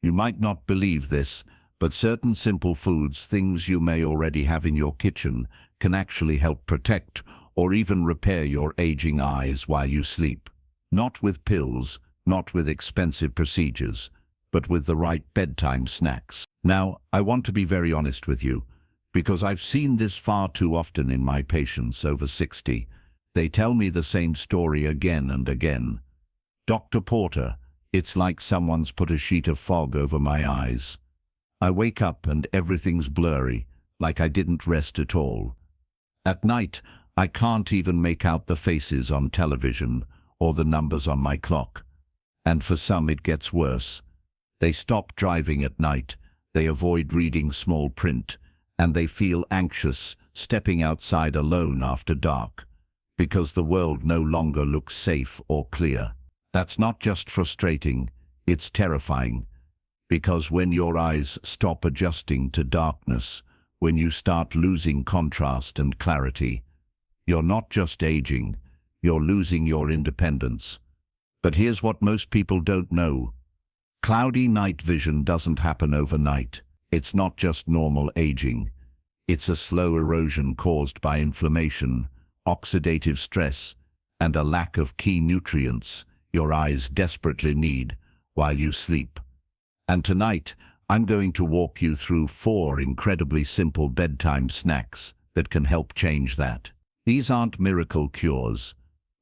You might not believe this, but certain simple foods, things you may already have in your kitchen, can actually help protect or even repair your aging eyes while you sleep. Not with pills, not with expensive procedures, but with the right bedtime snacks. Now, I want to be very honest with you, because I've seen this far too often in my patients over 60. They tell me the same story again and again. Dr. Porter, it's like someone's put a sheet of fog over my eyes. I wake up and everything's blurry, like I didn't rest at all. At night, I can't even make out the faces on television or the numbers on my clock. And for some it gets worse. They stop driving at night, they avoid reading small print, and they feel anxious stepping outside alone after dark, because the world no longer looks safe or clear. That's not just frustrating, it's terrifying, because when your eyes stop adjusting to darkness, when you start losing contrast and clarity, you're not just aging, you're losing your independence. But here's what most people don't know. Cloudy night vision doesn't happen overnight. It's not just normal aging. It's a slow erosion caused by inflammation, oxidative stress, and a lack of key nutrients your eyes desperately need while you sleep. And tonight, I'm going to walk you through 4 incredibly simple bedtime snacks that can help change that. These aren't miracle cures,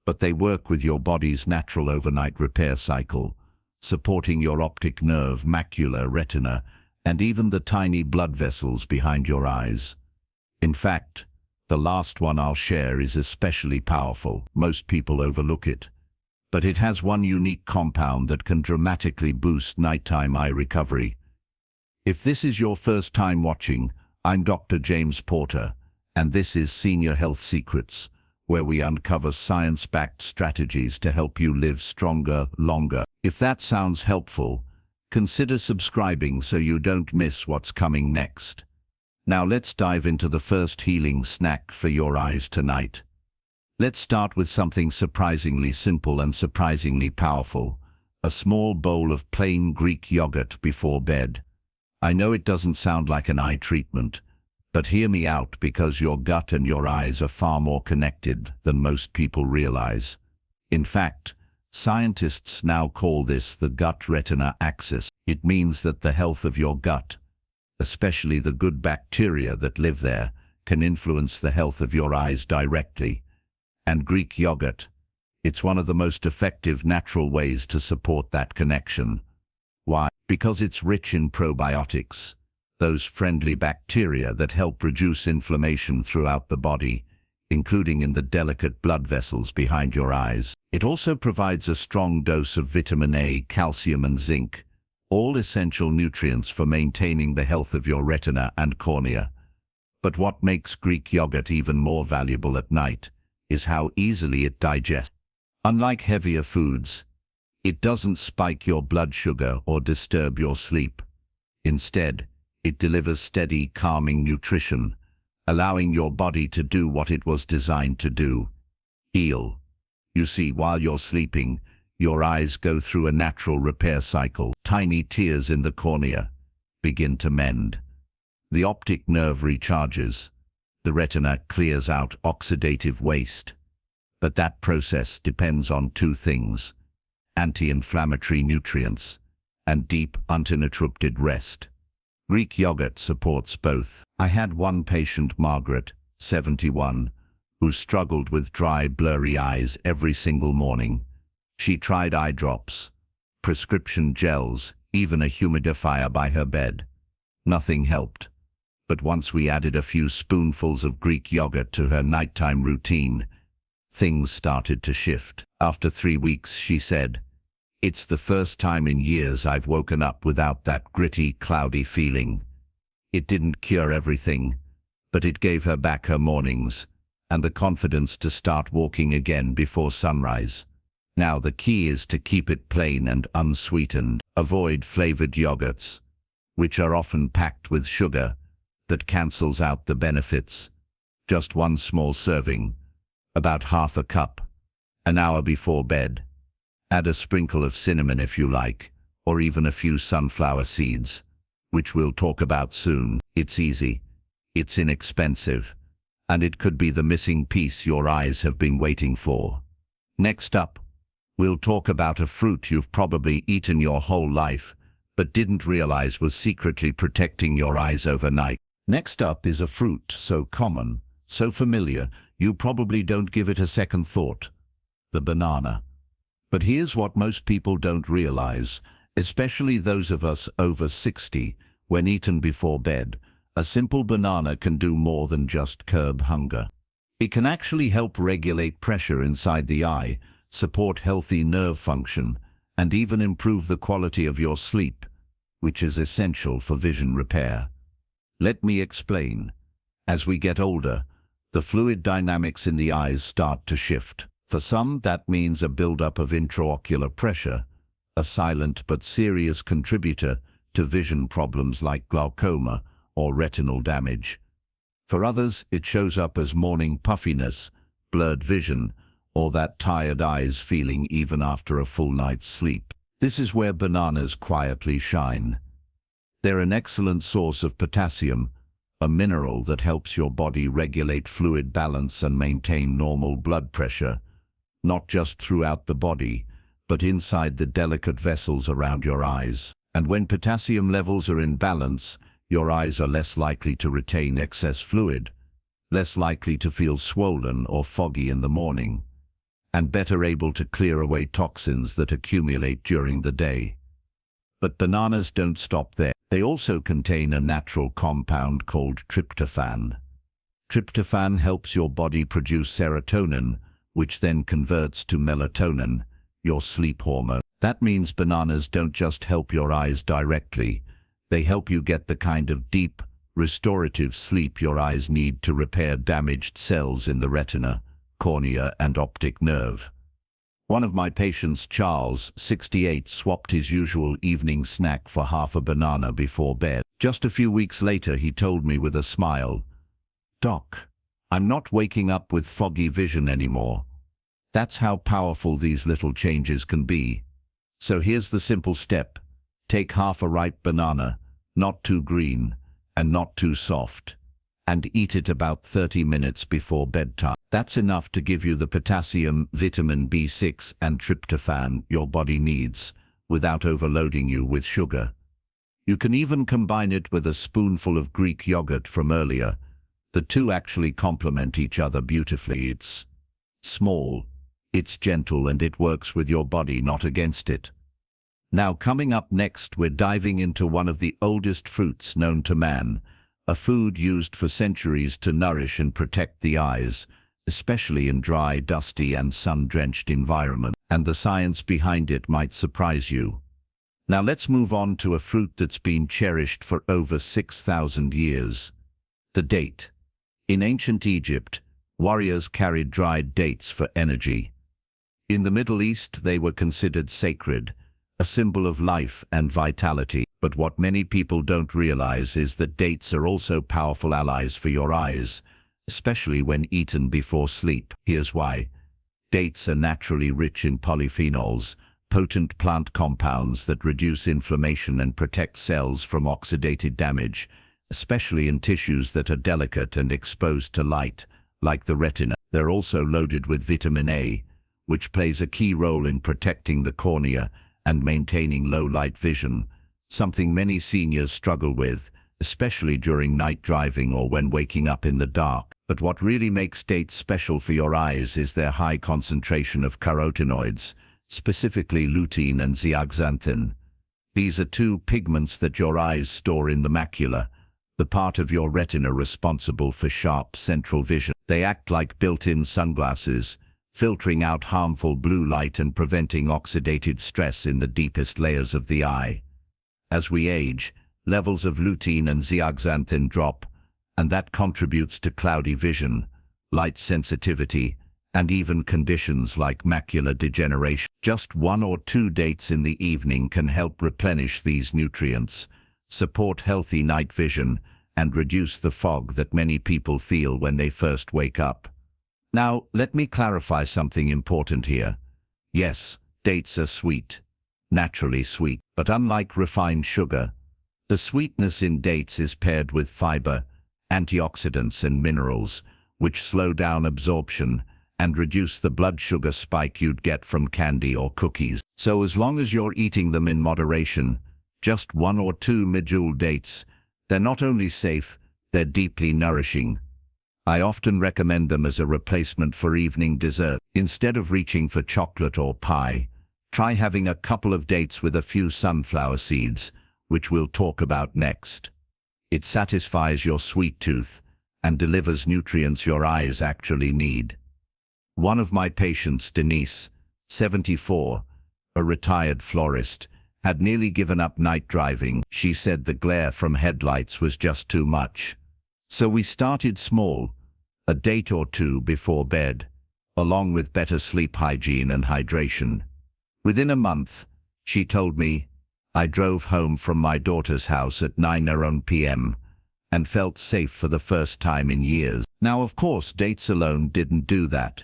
but they work with your body's natural overnight repair cycle, supporting your optic nerve, macular, retina, and even the tiny blood vessels behind your eyes. In fact, the last one I'll share is especially powerful. Most people overlook it, but it has one unique compound that can dramatically boost nighttime eye recovery. If this is your first time watching, I'm Dr. James Porter, and this is Senior Health Secrets, where we uncover science-backed strategies to help you live stronger, longer. If that sounds helpful, consider subscribing so you don't miss what's coming next. Now let's dive into the first healing snack for your eyes tonight. Let's start with something surprisingly simple and surprisingly powerful, a small bowl of plain Greek yogurt before bed. I know it doesn't sound like an eye treatment, but hear me out, because your gut and your eyes are far more connected than most people realize. In fact, scientists now call this the gut-retina axis. It means that the health of your gut, especially the good bacteria that live there, can influence the health of your eyes directly. And Greek yogurt, it's one of the most effective natural ways to support that connection. Why? Because it's rich in probiotics, those friendly bacteria that help reduce inflammation throughout the body, including in the delicate blood vessels behind your eyes. It also provides a strong dose of vitamin A, calcium and zinc, all essential nutrients for maintaining the health of your retina and cornea. But what makes Greek yogurt even more valuable at night is how easily it digests. Unlike heavier foods, it doesn't spike your blood sugar or disturb your sleep. Instead, it delivers steady, calming nutrition, allowing your body to do what it was designed to do: heal. You see, while you're sleeping, your eyes go through a natural repair cycle. Tiny tears in the cornea begin to mend. The optic nerve recharges. The retina clears out oxidative waste. But that process depends on 2 things: anti-inflammatory nutrients and deep, uninterrupted rest. Greek yogurt supports both. I had one patient, Margaret, 71, who struggled with dry, blurry eyes every single morning. She tried eye drops, prescription gels, even a humidifier by her bed. Nothing helped. But once we added a few spoonfuls of Greek yogurt to her nighttime routine, things started to shift. After 3 weeks, she said, "It's the first time in years I've woken up without that gritty, cloudy feeling." It didn't cure everything, but it gave her back her mornings and the confidence to start walking again before sunrise. Now the key is to keep it plain and unsweetened. Avoid flavored yogurts, which are often packed with sugar that cancels out the benefits. Just 1 small serving, about half a cup, an hour before bed. Add a sprinkle of cinnamon if you like, or even a few sunflower seeds, which we'll talk about soon. It's easy, it's inexpensive, and it could be the missing piece your eyes have been waiting for. Next up, we'll talk about a fruit you've probably eaten your whole life, but didn't realize was secretly protecting your eyes overnight. Next up is a fruit so common, so familiar, you probably don't give it a second thought: the banana. But here's what most people don't realize, especially those of us over 60, when eaten before bed. A simple banana can do more than just curb hunger. It can actually help regulate pressure inside the eye, support healthy nerve function, and even improve the quality of your sleep, which is essential for vision repair. Let me explain. As we get older, the fluid dynamics in the eyes start to shift. For some, that means a buildup of intraocular pressure, a silent but serious contributor to vision problems like glaucoma or retinal damage. For others, it shows up as morning puffiness, blurred vision, or that tired eyes feeling even after a full night's sleep. This is where bananas quietly shine. They're an excellent source of potassium, a mineral that helps your body regulate fluid balance and maintain normal blood pressure, not just throughout the body, but inside the delicate vessels around your eyes. And when potassium levels are in balance, your eyes are less likely to retain excess fluid, less likely to feel swollen or foggy in the morning, and better able to clear away toxins that accumulate during the day. But bananas don't stop there. They also contain a natural compound called tryptophan. Tryptophan helps your body produce serotonin, which then converts to melatonin, your sleep hormone. That means bananas don't just help your eyes directly, they help you get the kind of deep, restorative sleep your eyes need to repair damaged cells in the retina, cornea, and optic nerve. One of my patients, Charles, 68, swapped his usual evening snack for half a banana before bed. Just a few weeks later, he told me with a smile, "Doc, I'm not waking up with foggy vision anymore." That's how powerful these little changes can be. So here's the simple step. Take half a ripe banana, not too green and not too soft, and eat it about 30 minutes before bedtime. That's enough to give you the potassium, vitamin B6, and tryptophan your body needs, without overloading you with sugar. You can even combine it with a spoonful of Greek yogurt from earlier. The two actually complement each other beautifully. It's small, it's gentle, and it works with your body, not against it. Now, coming up next, we're diving into one of the oldest fruits known to man, a food used for centuries to nourish and protect the eyes, especially in dry, dusty, and sun-drenched environments. And the science behind it might surprise you. Now let's move on to a fruit that's been cherished for over 6,000 years. The date. In ancient Egypt, warriors carried dried dates for energy. In the Middle East, they were considered sacred, a symbol of life and vitality. But what many people don't realize is that dates are also powerful allies for your eyes, especially when eaten before sleep. Here's why. Dates are naturally rich in polyphenols, potent plant compounds that reduce inflammation and protect cells from oxidative damage, especially in tissues that are delicate and exposed to light, like the retina. They're also loaded with vitamin A, which plays a key role in protecting the cornea and maintaining low-light vision, something many seniors struggle with, especially during night driving or when waking up in the dark. But what really makes dates special for your eyes is their high concentration of carotenoids, specifically lutein and zeaxanthin. These are two pigments that your eyes store in the macula, the part of your retina responsible for sharp central vision. They act like built-in sunglasses, filtering out harmful blue light and preventing oxidative stress in the deepest layers of the eye. As we age, levels of lutein and zeaxanthin drop, and that contributes to cloudy vision, light sensitivity, and even conditions like macular degeneration. Just 1 or 2 dates in the evening can help replenish these nutrients, support healthy night vision, and reduce the fog that many people feel when they first wake up. Now, let me clarify something important here. Yes, dates are sweet. naturally sweet. But unlike refined sugar, the sweetness in dates is paired with fiber, antioxidants and minerals, which slow down absorption and reduce the blood sugar spike you'd get from candy or cookies. So as long as you're eating them in moderation, just 1 or 2 medjool dates, they're not only safe, they're deeply nourishing. I often recommend them as a replacement for evening dessert. Instead of reaching for chocolate or pie, try having a couple of dates with a few sunflower seeds, which we'll talk about next. It satisfies your sweet tooth and delivers nutrients your eyes actually need. One of my patients, Denise, 74, a retired florist, had nearly given up night driving. She said the glare from headlights was just too much. So we started small, a date or 2 before bed, along with better sleep hygiene and hydration. Within a month, she told me, I drove home from my daughter's house at 9 p.m. and felt safe for the first time in years. Now, of course, dates alone didn't do that.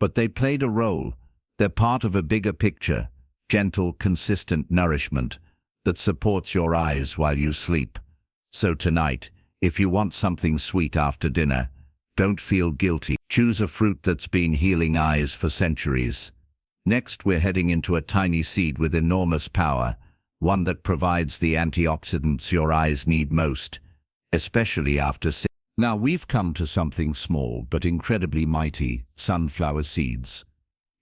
But they played a role. They're part of a bigger picture, gentle, consistent nourishment that supports your eyes while you sleep. So tonight, if you want something sweet after dinner, don't feel guilty. Choose a fruit that's been healing eyes for centuries. Next, we're heading into a tiny seed with enormous power, one that provides the antioxidants your eyes need most, especially after sleep. Now we've come to something small but incredibly mighty, sunflower seeds.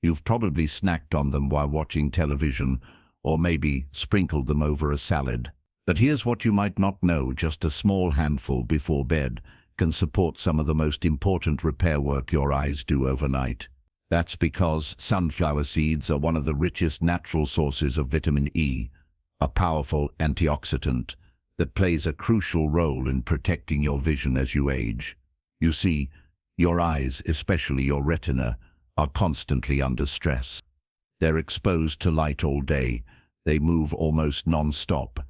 You've probably snacked on them while watching television, or maybe sprinkled them over a salad. But here's what you might not know: just a small handful before bed can support some of the most important repair work your eyes do overnight. That's because sunflower seeds are one of the richest natural sources of vitamin E, a powerful antioxidant that plays a crucial role in protecting your vision as you age. You see, your eyes, especially your retina, are constantly under stress. They're exposed to light all day, they move almost non-stop,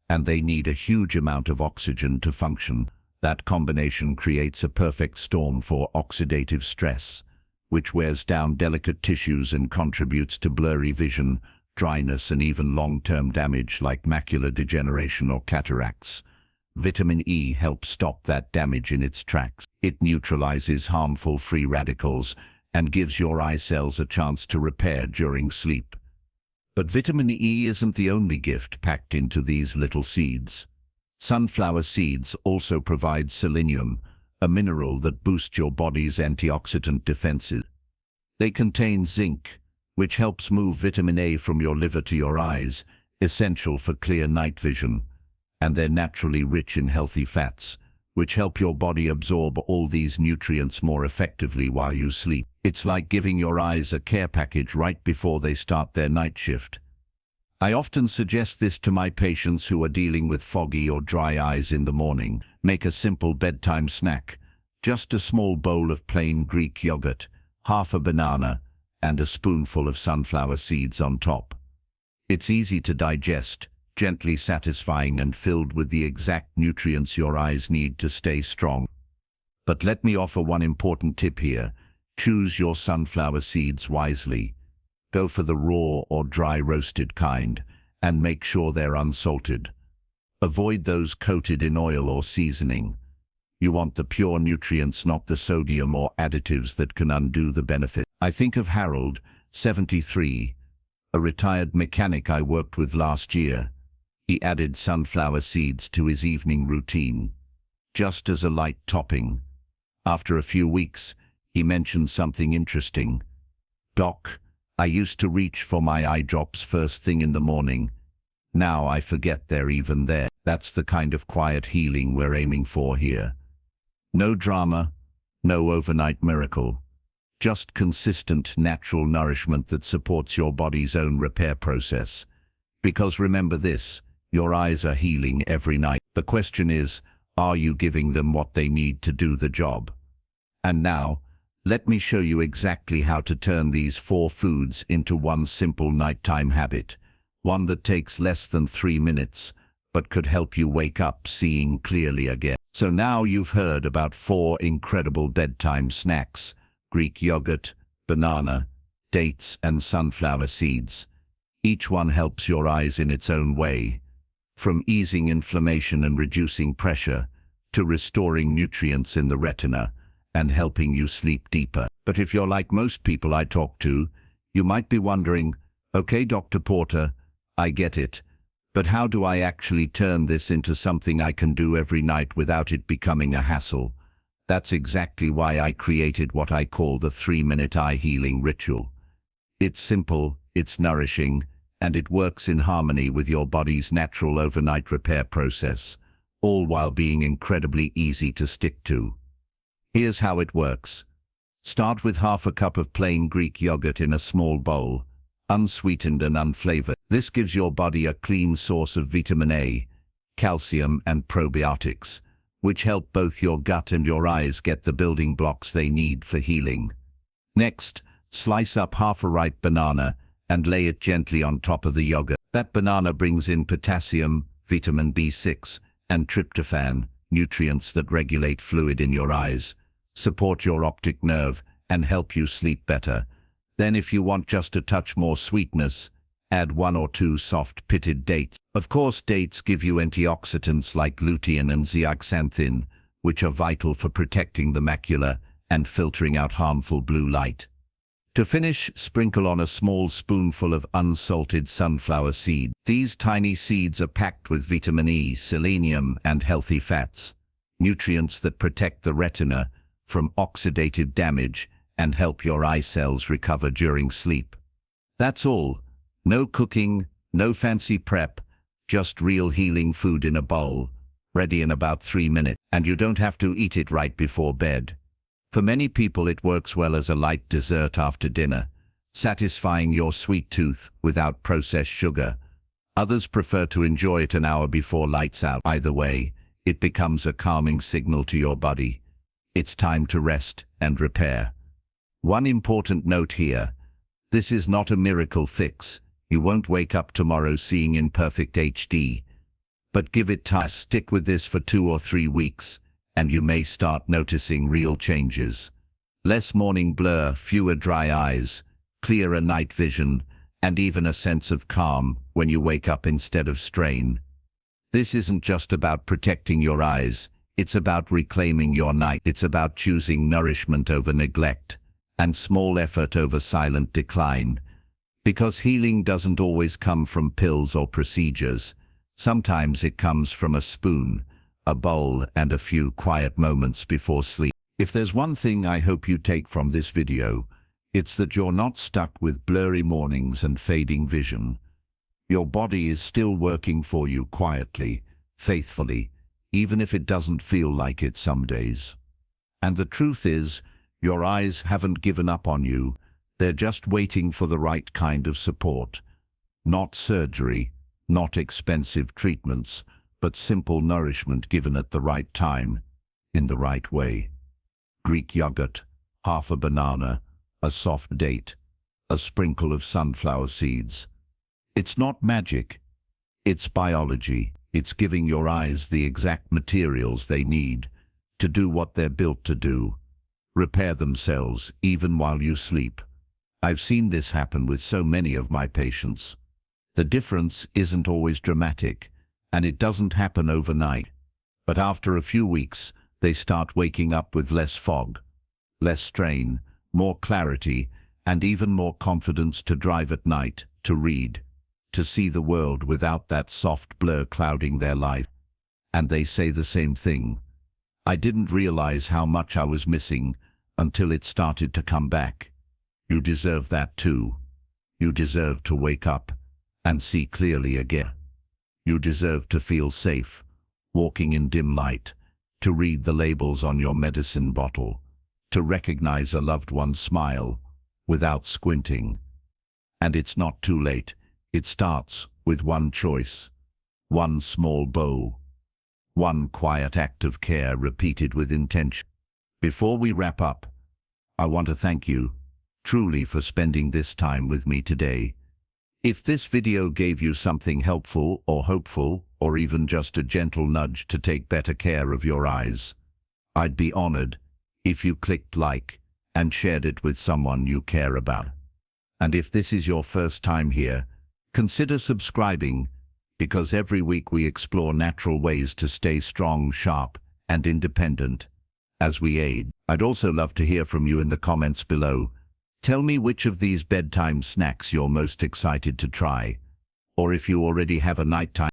and they need a huge amount of oxygen to function. That combination creates a perfect storm for oxidative stress, which wears down delicate tissues and contributes to blurry vision, dryness, and even long-term damage like macular degeneration or cataracts. Vitamin E helps stop that damage in its tracks. It neutralizes harmful free radicals and gives your eye cells a chance to repair during sleep. But vitamin E isn't the only gift packed into these little seeds. Sunflower seeds also provide selenium, a mineral that boosts your body's antioxidant defenses. They contain zinc, which helps move vitamin A from your liver to your eyes, essential for clear night vision. And they're naturally rich in healthy fats, which help your body absorb all these nutrients more effectively while you sleep. It's like giving your eyes a care package right before they start their night shift. I often suggest this to my patients who are dealing with foggy or dry eyes in the morning. Make a simple bedtime snack, just a small bowl of plain Greek yogurt, half a banana, and a spoonful of sunflower seeds on top. It's easy to digest, gently satisfying, and filled with the exact nutrients your eyes need to stay strong. But let me offer one important tip here. Choose your sunflower seeds wisely. Go for the raw or dry roasted kind, and make sure they're unsalted. Avoid those coated in oil or seasoning. You want the pure nutrients, not the sodium or additives that can undo the benefit. I think of Harold, 73, a retired mechanic I worked with last year. He added sunflower seeds to his evening routine, just as a light topping. After a few weeks, he mentioned something interesting. "Doc, I used to reach for my eye drops first thing in the morning. Now I forget they're even there." That's the kind of quiet healing we're aiming for here. No drama, no overnight miracle. Just consistent, natural nourishment that supports your body's own repair process. Because remember this, your eyes are healing every night. The question is, are you giving them what they need to do the job? And now, let me show you exactly how to turn these 4 foods into one simple nighttime habit. One that takes less than 3 minutes, but could help you wake up seeing clearly again. So now you've heard about 4 incredible bedtime snacks: Greek yogurt, banana, dates, and sunflower seeds. Each one helps your eyes in its own way, from easing inflammation and reducing pressure, to restoring nutrients in the retina and helping you sleep deeper. But if you're like most people I talk to, you might be wondering, okay, Dr. Porter, I get it, but how do I actually turn this into something I can do every night without it becoming a hassle? That's exactly why I created what I call the 3-minute eye healing ritual. It's simple, it's nourishing, and it works in harmony with your body's natural overnight repair process, all while being incredibly easy to stick to. Here's how it works. Start with half a cup of plain Greek yogurt in a small bowl, unsweetened and unflavored. This gives your body a clean source of vitamin A, calcium and probiotics, which help both your gut and your eyes get the building blocks they need for healing. Next, slice up half a ripe banana and lay it gently on top of the yogurt. That banana brings in potassium, vitamin B6, and tryptophan, nutrients that regulate fluid in your eyes, support your optic nerve, and help you sleep better. Then if you want just a touch more sweetness, add 1 or 2 soft pitted dates. Of course, dates give you antioxidants like lutein and zeaxanthin, which are vital for protecting the macula and filtering out harmful blue light. To finish, sprinkle on a small spoonful of unsalted sunflower seed. These tiny seeds are packed with vitamin E, selenium, and healthy fats, nutrients that protect the retina from oxidative damage and help your eye cells recover during sleep. That's all. No cooking, no fancy prep, just real healing food in a bowl, ready in about 3 minutes. And you don't have to eat it right before bed. For many people it works well as a light dessert after dinner, satisfying your sweet tooth without processed sugar. Others prefer to enjoy it an hour before lights out. Either way, it becomes a calming signal to your body. It's time to rest and repair. One important note here. This is not a miracle fix. You won't wake up tomorrow seeing in perfect HD. But give it time. Stick with this for 2 or 3 weeks, and you may start noticing real changes. Less morning blur, fewer dry eyes, clearer night vision, and even a sense of calm when you wake up instead of strain. This isn't just about protecting your eyes, it's about reclaiming your night. It's about choosing nourishment over neglect, and small effort over silent decline. Because healing doesn't always come from pills or procedures. Sometimes it comes from a spoon, a bowl, and a few quiet moments before sleep. If there's one thing I hope you take from this video, it's that you're not stuck with blurry mornings and fading vision. Your body is still working for you quietly, faithfully, even if it doesn't feel like it some days. And the truth is, your eyes haven't given up on you. They're just waiting for the right kind of support. Not surgery, not expensive treatments, but simple nourishment given at the right time, in the right way. Greek yogurt, half a banana, a soft date, a sprinkle of sunflower seeds. It's not magic. It's biology. It's giving your eyes the exact materials they need to do what they're built to do, repair themselves even while you sleep. I've seen this happen with so many of my patients. The difference isn't always dramatic, and it doesn't happen overnight. But after a few weeks, they start waking up with less fog, less strain, more clarity, and even more confidence to drive at night, to read, to see the world without that soft blur clouding their life. And they say the same thing. I didn't realize how much I was missing until it started to come back. You deserve that too. You deserve to wake up and see clearly again. You deserve to feel safe, walking in dim light, to read the labels on your medicine bottle, to recognize a loved one's smile without squinting. And it's not too late. It starts with one choice, one small bowl, one quiet act of care repeated with intention. Before we wrap up, I want to thank you, truly, for spending this time with me today. If this video gave you something helpful or hopeful, or even just a gentle nudge to take better care of your eyes, I'd be honored if you clicked like and shared it with someone you care about. And if this is your first time here, Consider subscribing, because every week we explore natural ways to stay strong, sharp, and independent as we age. I'd also love to hear from you in the comments below. Tell me which of these bedtime snacks you're most excited to try, or if you already have a nighttime